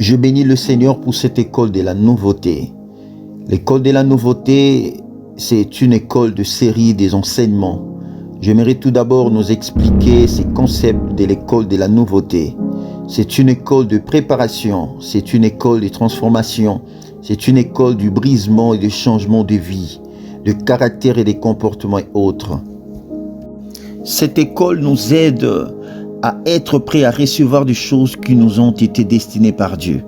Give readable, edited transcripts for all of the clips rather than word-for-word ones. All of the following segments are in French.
Je bénis le Seigneur pour cette école de la nouveauté. L'école de la nouveauté, c'est une école de série des enseignements. J'aimerais tout d'abord nous expliquer ces concepts de l'école de la nouveauté. C'est une école de préparation, c'est une école de transformation, c'est une école du brisement et du changement de vie, de caractère et de comportements et autres. Cette école nous aide à être prêts à recevoir des choses qui nous ont été destinées par Dieu.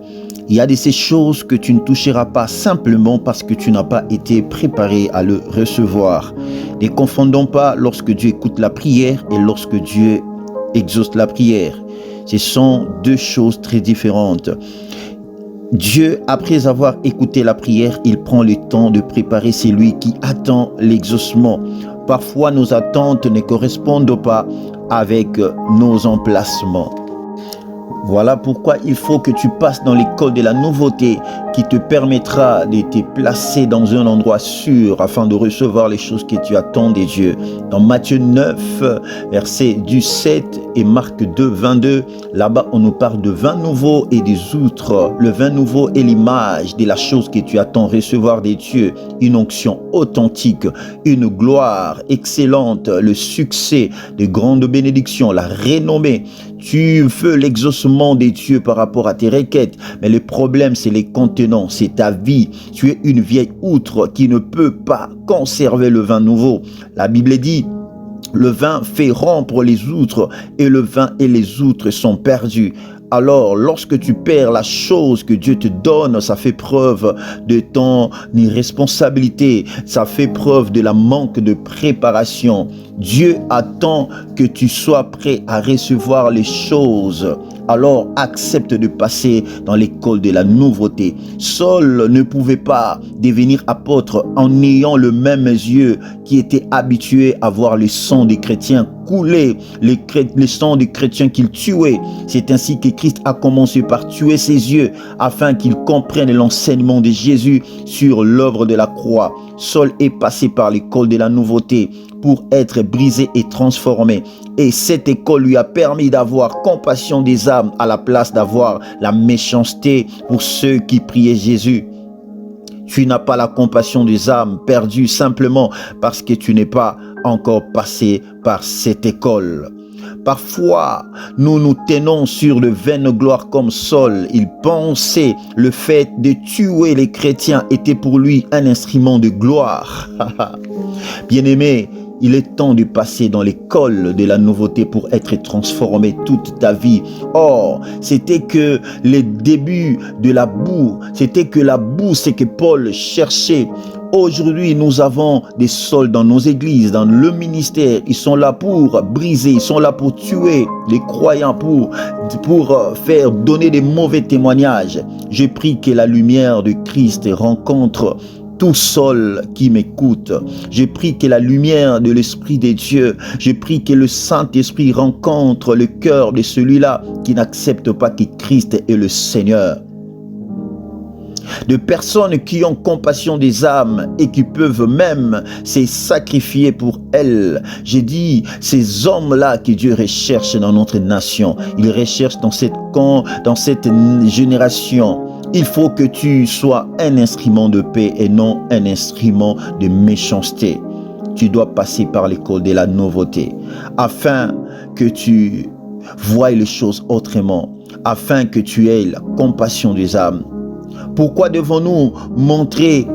Il y a de ces choses que tu ne toucheras pas simplement parce que tu n'as pas été préparé à le recevoir. Ne confondons pas lorsque Dieu écoute la prière et lorsque Dieu exauce la prière. Ce sont deux choses très différentes. Dieu, après avoir écouté la prière, il prend le temps de préparer celui qui attend l'exaucement. Parfois, nos attentes ne correspondent pas avec nos emplacements. Voilà pourquoi il faut que tu passes dans l'école de la nouveauté qui te permettra de te placer dans un endroit sûr afin de recevoir les choses que tu attends de Dieu. Dans Matthieu 9, versets du 7 et Marc 2, 22, là-bas on nous parle de vin nouveau et des outres. Le vin nouveau est l'image de la chose que tu attends recevoir des dieux. Une onction authentique, une gloire excellente, le succès, de grandes bénédictions, la renommée. Tu veux l'exaucement des dieux par rapport à tes requêtes, mais le problème c'est les contenants, c'est ta vie. Tu es une vieille outre qui ne peut pas conserver le vin nouveau. La Bible dit, le vin fait rompre les outres et le vin et les outres sont perdus. Alors, lorsque tu perds la chose que Dieu te donne, ça fait preuve de ton irresponsabilité, ça fait preuve de la manque de préparation. Dieu attend que tu sois prêt à recevoir les choses. Alors, accepte de passer dans l'école de la nouveauté. Saul ne pouvait pas devenir apôtre en ayant le même yeux qui était habitué à voir le sang des chrétiens couler, le sang des chrétiens qu'il tuait. C'est ainsi que Christ a commencé par tuer ses yeux afin qu'il comprenne l'enseignement de Jésus sur l'œuvre de la croix. Saul est passé par l'école de la nouveauté pour être brisé et transformé. Et cette école lui a permis d'avoir compassion des âmes à la place d'avoir la méchanceté pour ceux qui priaient Jésus. Tu n'as pas la compassion des âmes perdues simplement parce que tu n'es pas encore passé par cette école. Parfois, nous nous tenons sur de vaines gloires comme Saul. Il pensait le fait de tuer les chrétiens était pour lui un instrument de gloire. Bien-aimé, il est temps de passer dans l'école de la nouveauté pour être transformé toute ta vie. Or, c'était que les débuts de la boue, c'était que la boue, c'est que Paul cherchait. Aujourd'hui, nous avons des Sauls dans nos églises, dans le ministère. Ils sont là pour briser, ils sont là pour tuer les croyants, pour faire donner des mauvais témoignages. Je prie que la lumière de Christ rencontre tout Saul qui m'écoute. Je prie que la lumière de l'Esprit de Dieu, je prie que le Saint-Esprit rencontre le cœur de celui-là qui n'accepte pas que Christ est le Seigneur. De personnes qui ont compassion des âmes et qui peuvent même se sacrifier pour elles. J'ai dit, ces hommes-là que Dieu recherche dans notre nation, il recherche dans cette génération. Il faut que tu sois un instrument de paix et non un instrument de méchanceté. Tu dois passer par l'école de la nouveauté afin que tu voies les choses autrement, afin que tu aies la compassion des âmes. Pourquoi devons-nous montrer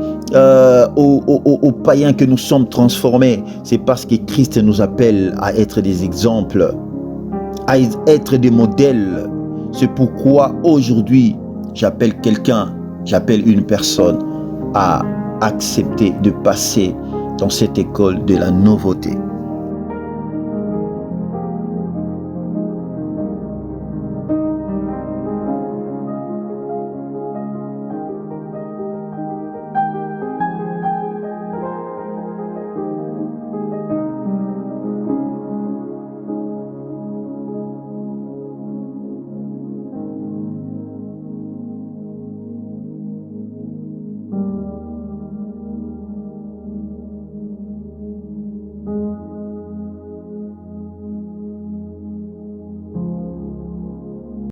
aux païens que nous sommes transformés? C'est parce que Christ nous appelle à être des exemples, à être des modèles. C'est pourquoi aujourd'hui, j'appelle une personne à accepter de passer dans cette école de la nouveauté.